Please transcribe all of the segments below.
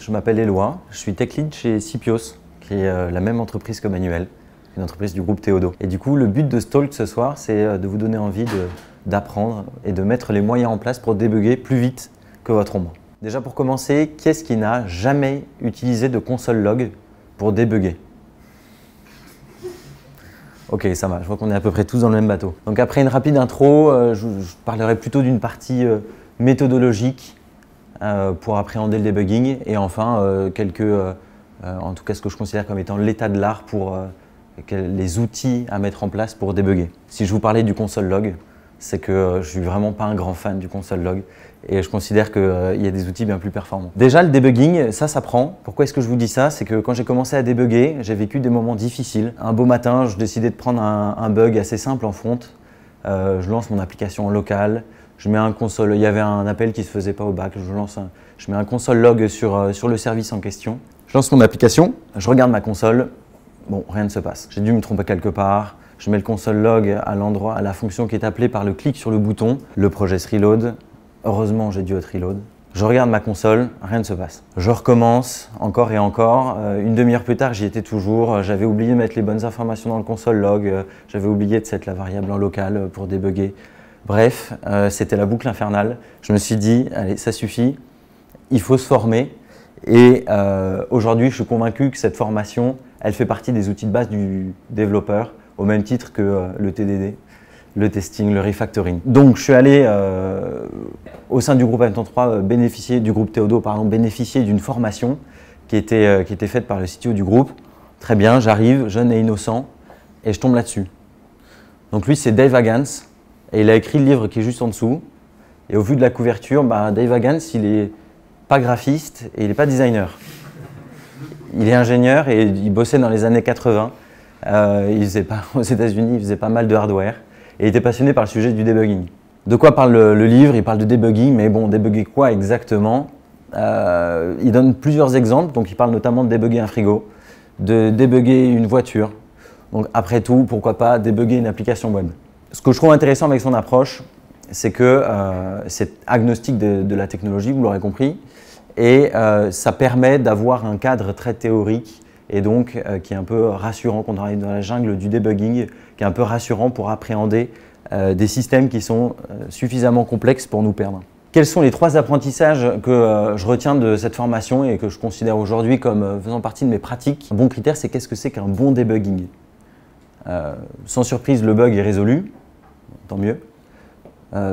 je m'appelle Éloi, je suis tech lead chez Sipios, qui est la même entreprise que Manuel, une entreprise du groupe Théodo. Et du coup, le but de Stalk ce soir, c'est de vous donner envie d'apprendre et de mettre les moyens en place pour débugger plus vite que votre ombre. Déjà pour commencer, qui est-ce qui n'a jamais utilisé de console log pour débugger? Ok, ça va, je vois qu'on est à peu près tous dans le même bateau. Donc après une rapide intro, je parlerai plutôt d'une partie méthodologique pour appréhender le debugging et enfin en tout cas ce que je considère comme étant l'état de l'art pour les outils à mettre en place pour débugger. Si je vous parlais du console log, c'est que je suis vraiment pas un grand fan du console log et je considère qu'il y a des outils bien plus performants. Déjà le debugging, ça prend. Pourquoi est-ce que je vous dis ça? C'est que quand j'ai commencé à débugger, j'ai vécu des moments difficiles. Un beau matin, je décidais de prendre un bug assez simple en front. Je lance mon application en local, je mets un console, il y avait un appel qui ne se faisait pas au back, je mets un console log sur le service en question. Je lance mon application, je regarde ma console, bon, rien ne se passe. J'ai dû me tromper quelque part. Je mets le console log à l'endroit, à la fonction qui est appelée par le clic sur le bouton. Le projet se reload. Heureusement, j'ai dû être reload. Je regarde ma console, rien ne se passe. Je recommence encore et encore. Une demi-heure plus tard, j'y étais toujours. J'avais oublié de mettre les bonnes informations dans le console log. J'avais oublié de set la variable en local pour débugger. Bref, c'était la boucle infernale. Je me suis dit, allez, ça suffit. Il faut se former. Et aujourd'hui, je suis convaincu que cette formation, elle fait partie des outils de base du développeur, au même titre que le TDD, le testing, le refactoring. Donc je suis allé au sein du groupe M33 du groupe Théodo, bénéficier d'une formation qui était faite par le CTO du groupe. Très bien, j'arrive, jeune et innocent, et je tombe là-dessus. Donc lui, c'est Dave Hagans, et il a écrit le livre qui est juste en dessous. Et au vu de la couverture, Dave Hagans, il est pas graphiste et il n'est pas designer. Il est ingénieur et il bossait dans les années 80. Aux États-Unis, il faisait pas mal de hardware et il était passionné par le sujet du debugging. De quoi parle le livre? Il parle de debugging, mais bon, débugger quoi exactement? Il donne plusieurs exemples, donc il parle notamment de débugger un frigo, de débugger une voiture. Donc après tout, pourquoi pas débugger une application web? Ce que je trouve intéressant avec son approche, c'est que c'est agnostique de la technologie, vous l'aurez compris, et ça permet d'avoir un cadre très théorique et donc qui est un peu rassurant quand on arrive dans la jungle du debugging, qui est un peu rassurant pour appréhender des systèmes qui sont suffisamment complexes pour nous perdre. Quels sont les 3 apprentissages que je retiens de cette formation et que je considère aujourd'hui comme faisant partie de mes pratiques? Un bon critère, c'est qu'est-ce que c'est qu'un bon debugging? Sans surprise, le bug est résolu, tant mieux.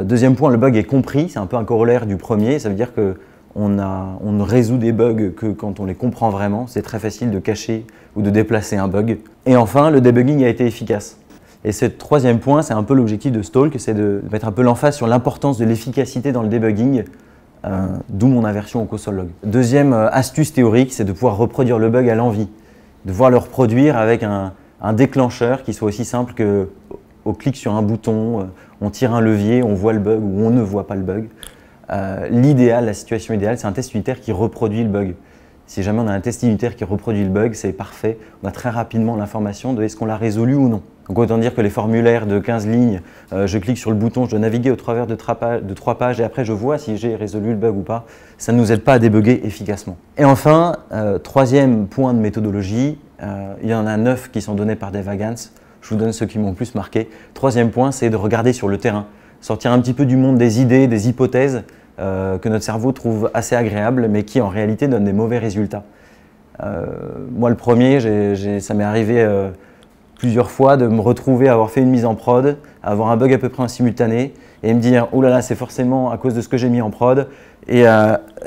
Deuxième point, le bug est compris, c'est un peu un corollaire du premier, ça veut dire qu'on ne résout des bugs que quand on les comprend vraiment, c'est très facile de cacher ou de déplacer un bug. Et enfin, le debugging a été efficace. Et ce troisième point, c'est un peu l'objectif de Stalk, c'est de mettre un peu l'emphase sur l'importance de l'efficacité dans le debugging, d'où mon aversion au console log. Deuxième astuce théorique, c'est de pouvoir reproduire le bug à l'envie, de pouvoir le reproduire avec un déclencheur qui soit aussi simple qu'au clic sur un bouton, on tire un levier, on voit le bug ou on ne voit pas le bug. L'idéal, la situation idéale, c'est un test unitaire qui reproduit le bug. Si jamais on a un test unitaire qui reproduit le bug, c'est parfait. On a très rapidement l'information de est-ce qu'on l'a résolu ou non. Donc autant dire que les formulaires de 15 lignes, je clique sur le bouton, je dois naviguer au travers de 3 pages et après je vois si j'ai résolu le bug ou pas. Ça ne nous aide pas à débugger efficacement. Et enfin, troisième point de méthodologie, il y en a 9 qui sont donnés par Dave Hagans. Je vous donne ceux qui m'ont le plus marqué. Troisième point, c'est de regarder sur le terrain. Sortir un petit peu du monde des idées, des hypothèses que notre cerveau trouve assez agréables, mais qui en réalité donnent des mauvais résultats. Moi, le premier, ça m'est arrivé plusieurs fois de me retrouver à avoir fait une mise en prod, à avoir un bug à peu près en simultané, et me dire « Oh là là, c'est forcément à cause de ce que j'ai mis en prod », et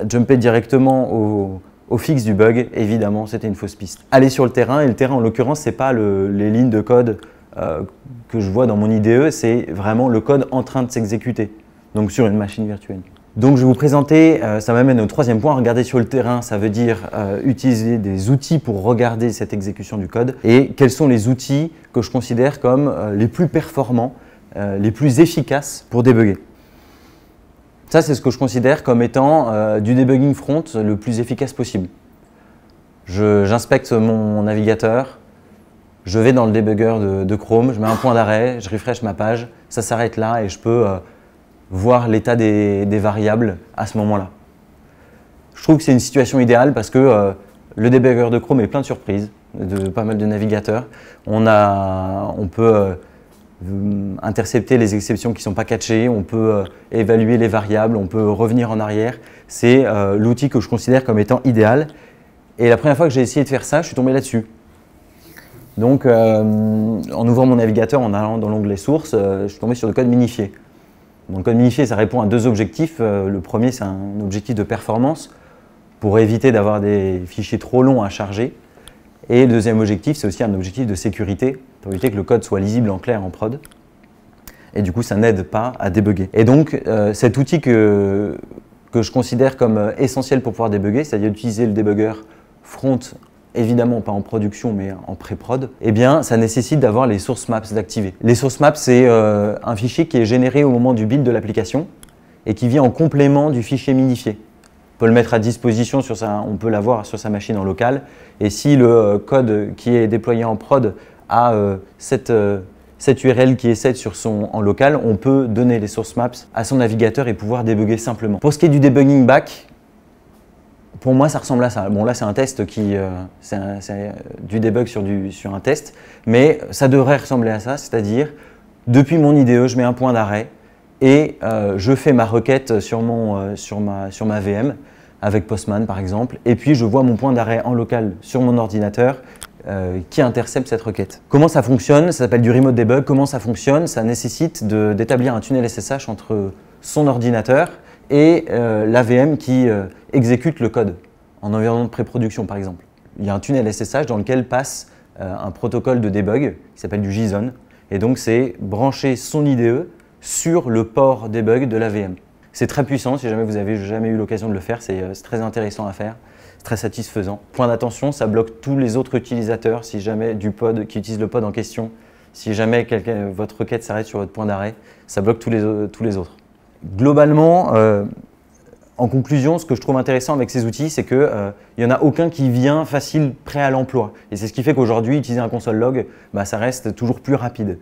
jumper directement au fixe du bug. Évidemment, c'était une fausse piste. Aller sur le terrain, et le terrain en l'occurrence, ce n'est pas les lignes de code que je vois dans mon IDE, c'est vraiment le code en train de s'exécuter, donc sur une machine virtuelle. Donc je vais vous présenter, ça m'amène au troisième point, regarder sur le terrain, ça veut dire utiliser des outils pour regarder cette exécution du code et quels sont les outils que je considère comme les plus performants, les plus efficaces pour débugger. Ça, c'est ce que je considère comme étant du debugging front le plus efficace possible. J'inspecte mon navigateur, je vais dans le débugger de Chrome, je mets un point d'arrêt, je refresh ma page, ça s'arrête là et je peux voir l'état des variables à ce moment-là. Je trouve que c'est une situation idéale parce que le débugger de Chrome est plein de surprises, de pas mal de navigateurs. On peut intercepter les exceptions qui ne sont pas catchées, on peut évaluer les variables, on peut revenir en arrière. C'est l'outil que je considère comme étant idéal. Et la première fois que j'ai essayé de faire ça, je suis tombé là-dessus. Donc, en ouvrant mon navigateur, en allant dans l'onglet source, je suis tombé sur le code minifié. Donc, le code minifié, ça répond à deux objectifs. Le premier, c'est un objectif de performance pour éviter d'avoir des fichiers trop longs à charger. Et le deuxième objectif, c'est aussi un objectif de sécurité pour éviter que le code soit lisible en clair en prod. Et du coup, ça n'aide pas à débugger. Et donc, cet outil que je considère comme essentiel pour pouvoir débugger, c'est-à-dire utiliser le débugger front, évidemment pas en production, mais en pré-prod, eh bien, ça nécessite d'avoir les source maps d'activer. Les source maps, c'est un fichier qui est généré au moment du build de l'application et qui vient en complément du fichier minifié. On peut le mettre à disposition, on peut l'avoir sur sa machine en local. Et si le code qui est déployé en prod a cette URL qui est set en local, on peut donner les source maps à son navigateur et pouvoir débugger simplement. Pour ce qui est du debugging back, pour moi, ça ressemble à ça. Bon, là, c'est un test c'est du debug sur un test, mais ça devrait ressembler à ça, c'est-à-dire, depuis mon IDE, je mets un point d'arrêt et je fais ma requête sur ma VM avec Postman, par exemple, et puis je vois mon point d'arrêt en local sur mon ordinateur qui intercepte cette requête. Comment ça fonctionne? Ça s'appelle du remote debug. Comment ça fonctionne? Ça nécessite d'établir un tunnel SSH entre son ordinateur et la VM qui exécute le code en environnement de pré-production, par exemple. Il y a un tunnel SSH dans lequel passe un protocole de debug qui s'appelle du JSON. Et donc, c'est brancher son IDE sur le port debug de la VM. C'est très puissant, si jamais vous n'avez jamais eu l'occasion de le faire, c'est très intéressant à faire, c'est très satisfaisant. Point d'attention, ça bloque tous les autres utilisateurs si jamais du pod qui utilise le pod en question. Si jamais votre requête s'arrête sur votre point d'arrêt, ça bloque tous les autres. Globalement, en conclusion, ce que je trouve intéressant avec ces outils, c'est qu'il n'y en a aucun qui vient facile, prêt à l'emploi. Et c'est ce qui fait qu'aujourd'hui, utiliser un console log, ça reste toujours plus rapide.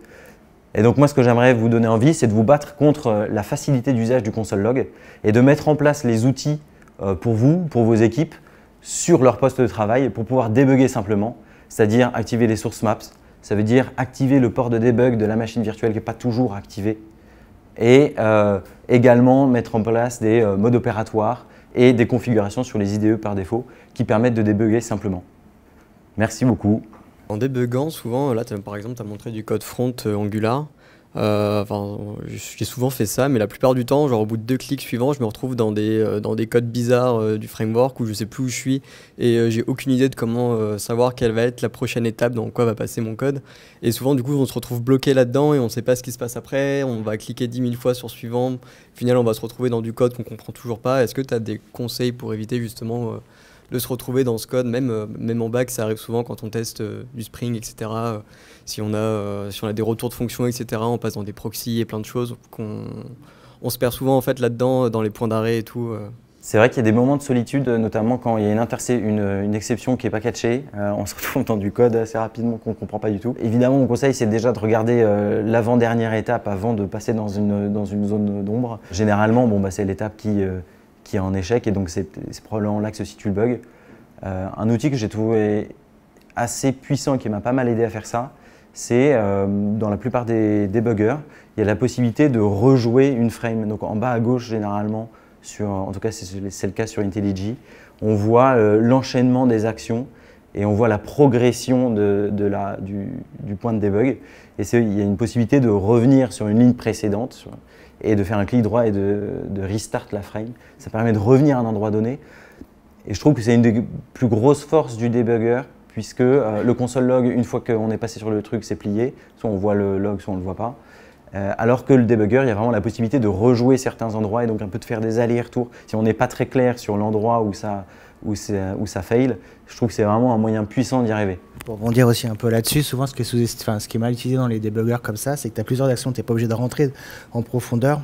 Et donc moi, ce que j'aimerais vous donner envie, c'est de vous battre contre la facilité d'usage du console log et de mettre en place les outils pour vous, pour vos équipes, sur leur poste de travail pour pouvoir débugger simplement, c'est-à-dire activer les source maps. Ça veut dire activer le port de debug de la machine virtuelle qui n'est pas toujours activé. Et également mettre en place des modes opératoires et des configurations sur les IDE par défaut qui permettent de débugger simplement. Merci beaucoup. En débuguant, souvent, là par exemple, tu as montré du code front Angular. J'ai souvent fait ça, mais la plupart du temps, genre au bout de 2 clics suivants, je me retrouve dans des codes bizarres du framework où je sais plus où je suis et j'ai aucune idée de comment savoir quelle va être la prochaine étape dans quoi va passer mon code. Et souvent, du coup, on se retrouve bloqué là-dedans et on ne sait pas ce qui se passe après. On va cliquer 10 000 fois sur suivant. Au final, on va se retrouver dans du code qu'on comprend toujours pas. Est-ce que tu as des conseils pour éviter justement de se retrouver dans ce code, même en back, ça arrive souvent quand on teste du Spring, etc. Si on a des retours de fonctions, etc., on passe dans des proxys et plein de choses on se perd souvent en fait là-dedans, dans les points d'arrêt et tout. C'est vrai qu'il y a des moments de solitude, notamment quand il y a une exception qui n'est pas catchée. On se retrouve dans du code assez rapidement qu'on ne comprend pas du tout. Évidemment, mon conseil, c'est déjà de regarder l'avant-dernière étape avant de passer dans une zone d'ombre. Généralement, c'est l'étape qui est en échec et donc c'est probablement là que se situe le bug. Un outil que j'ai trouvé assez puissant et qui m'a pas mal aidé à faire ça, c'est dans la plupart des débuggers, il y a la possibilité de rejouer une frame. Donc en bas à gauche, généralement, en tout cas c'est le cas sur IntelliJ, on voit l'enchaînement des actions et on voit la progression du point de debug. Et il y a une possibilité de revenir sur une ligne précédente et de faire un clic droit et de restart la frame. Ça permet de revenir à un endroit donné. Et je trouve que c'est une des plus grosses forces du debugger, puisque le console log, une fois qu'on est passé sur le truc, c'est plié. Soit on voit le log, soit on ne le voit pas. Alors que le debugger, il y a vraiment la possibilité de rejouer certains endroits et donc un peu de faire des allers-retours. Si on n'est pas très clair sur l'endroit où ça ça fail. Je trouve que c'est vraiment un moyen puissant d'y arriver. Pour rebondir aussi un peu là-dessus, souvent ce qui est mal utilisé dans les débuggers comme ça, c'est que tu as plusieurs actions, tu n'es pas obligé de rentrer en profondeur.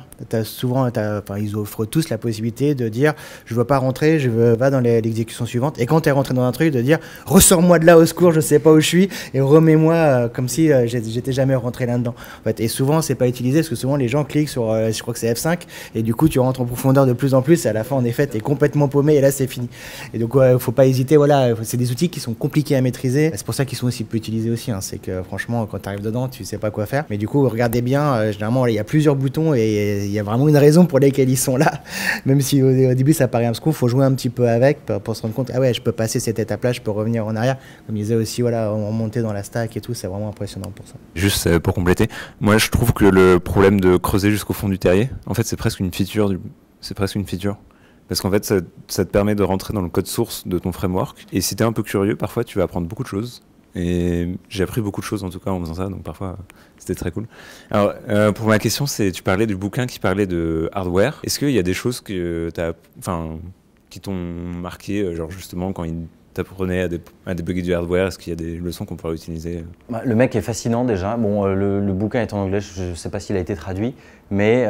Ils offrent tous la possibilité de dire je ne veux pas rentrer, va dans l'exécution suivante. Et quand tu es rentré dans un truc, de dire ressors-moi de là au secours, je ne sais pas où je suis, et remets-moi comme si j'étais jamais rentré là-dedans. En fait, et souvent, c'est pas utilisé parce que souvent les gens cliquent sur, je crois que c'est F5, et du coup tu rentres en profondeur de plus en plus, et à la fin, en effet, tu es complètement paumé, et là c'est fini. Et donc, faut pas hésiter, voilà, c'est des outils qui sont compliqués à maîtriser. C'est pour ça qu'ils sont aussi peu utilisés aussi, hein. C'est que franchement, quand tu arrives dedans, tu sais pas quoi faire. Mais du coup, regardez bien, généralement, il y a plusieurs boutons et il y a vraiment une raison pour lesquels ils sont là. Même si au début, ça paraît un second, il faut jouer un petit peu avec pour se rendre compte, ah ouais, je peux passer cette étape-là, je peux revenir en arrière. Comme ils disaient aussi, voilà, on montait dans la stack et tout, c'est vraiment impressionnant pour ça. Juste pour compléter, moi je trouve que le problème de creuser jusqu'au fond du terrier, en fait, c'est presque une feature. Parce qu'en fait, ça te permet de rentrer dans le code source de ton framework. Et si tu es un peu curieux, parfois, tu vas apprendre beaucoup de choses. Et j'ai appris beaucoup de choses, en tout cas, en faisant ça. Donc, parfois, c'était très cool. Alors, pour ma question, tu parlais du bouquin qui parlait de hardware. Est-ce qu'il y a des choses qui t'ont marqué, genre justement, quand il t'apprenait à débugger du hardware? Est-ce qu'il y a des leçons qu'on pourrait utiliser? Le mec est fascinant déjà. Bon, le bouquin est en anglais, je ne sais pas s'il a été traduit, mais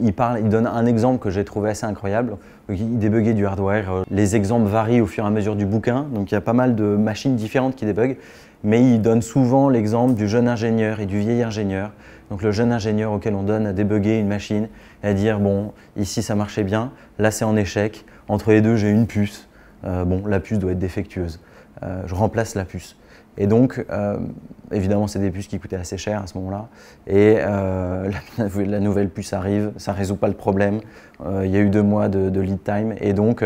il donne un exemple que j'ai trouvé assez incroyable. Il débuguait du hardware. Les exemples varient au fur et à mesure du bouquin, donc il y a pas mal de machines différentes qui débuguent, mais il donne souvent l'exemple du jeune ingénieur et du vieil ingénieur. Donc le jeune ingénieur auquel on donne à débugger une machine et à dire bon, ici ça marchait bien, là c'est en échec, entre les deux j'ai une puce. La puce doit être défectueuse. Je remplace la puce. Et donc, évidemment, c'est des puces qui coûtaient assez cher à ce moment-là. Et la nouvelle puce arrive, ça ne résout pas le problème. Il y a eu 2 mois de lead time. Et donc,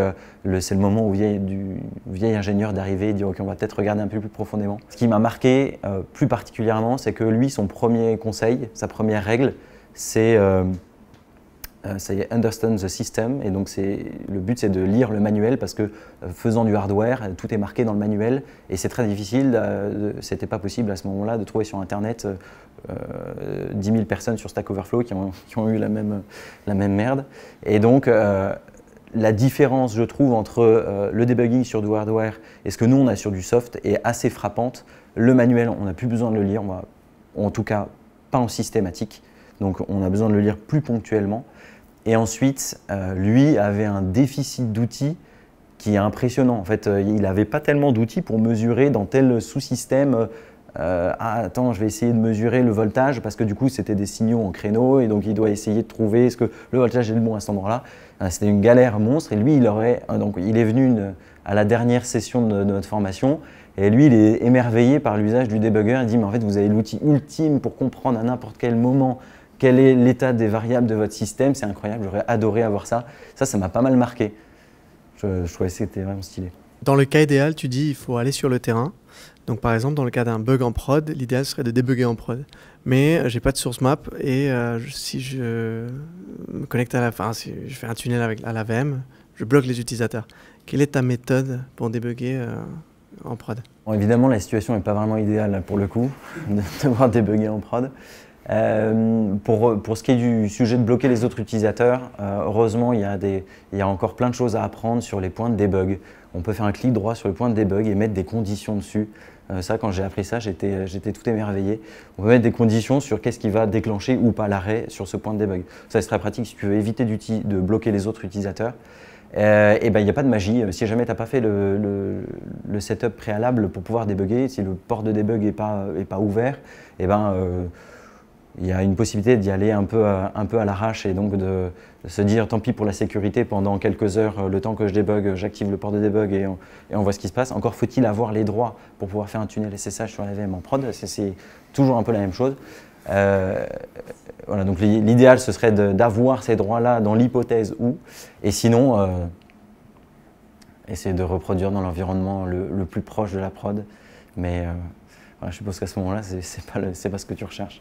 c'est le moment du vieil ingénieur d'arriver et de dire « Ok, on va peut-être regarder un peu plus profondément ». Ce qui m'a marqué plus particulièrement, c'est que lui, son premier conseil, sa première règle, c'est understand the system, et donc le but c'est de lire le manuel parce que faisant du hardware, tout est marqué dans le manuel et c'est très difficile, c'était pas possible à ce moment-là de trouver sur internet 10 000 personnes sur Stack Overflow qui ont eu la même merde. Et donc la différence, je trouve, entre le debugging sur du hardware et ce que nous on a sur du soft est assez frappante. Le manuel, on n'a plus besoin de le lire, en tout cas pas en systématique, donc on a besoin de le lire plus ponctuellement. Et ensuite, lui avait un déficit d'outils qui est impressionnant. En fait, il n'avait pas tellement d'outils pour mesurer dans tel sous-système. Attends, je vais essayer de mesurer le voltage parce que du coup, c'était des signaux en créneau et donc il doit essayer de trouver est-ce que le voltage est le bon à cet endroit-là. C'était une galère monstre et lui, il est venu à la dernière session de notre formation et lui, il est émerveillé par l'usage du debugger. Il dit, mais en fait, vous avez l'outil ultime pour comprendre à n'importe quel moment quel est l'état des variables de votre système, c'est incroyable, j'aurais adoré avoir ça. Ça m'a pas mal marqué. Je trouvais que c'était vraiment stylé. Dans le cas idéal, tu dis il faut aller sur le terrain. Donc par exemple, dans le cas d'un bug en prod, l'idéal serait de débugger en prod. Mais j'ai pas de source map et si je me connecte si je fais un tunnel à la VM, je bloque les utilisateurs. Quelle est ta méthode pour débugger en prod? Bon, évidemment, la situation n'est pas vraiment idéale pour le coup, de devoir débugger en prod. Pour ce qui est du sujet de bloquer les autres utilisateurs, heureusement, il y a encore plein de choses à apprendre sur les points de debug. On peut faire un clic droit sur le point de debug et mettre des conditions dessus. Ça, quand j'ai appris ça, j'étais tout émerveillé. On peut mettre des conditions sur qu'est-ce qui va déclencher ou pas l'arrêt sur ce point de debug. Ça, c'est très pratique si tu veux éviter de bloquer les autres utilisateurs. Il n'y a pas de magie. Si jamais tu n'as pas fait le setup préalable pour pouvoir débugger, si le port de debug n'est pas ouvert, il y a une possibilité d'y aller un peu à l'arrache et donc de se dire tant pis pour la sécurité pendant quelques heures, le temps que je débug, j'active le port de debug et on voit ce qui se passe. Encore faut-il avoir les droits pour pouvoir faire un tunnel SSH sur la VM en prod, c'est toujours un peu la même chose. Voilà, donc l'idéal ce serait d'avoir ces droits-là dans l'hypothèse où, et sinon essayer de reproduire dans l'environnement le plus proche de la prod. Mais voilà, je suppose qu'à ce moment-là, c'est pas ce que tu recherches.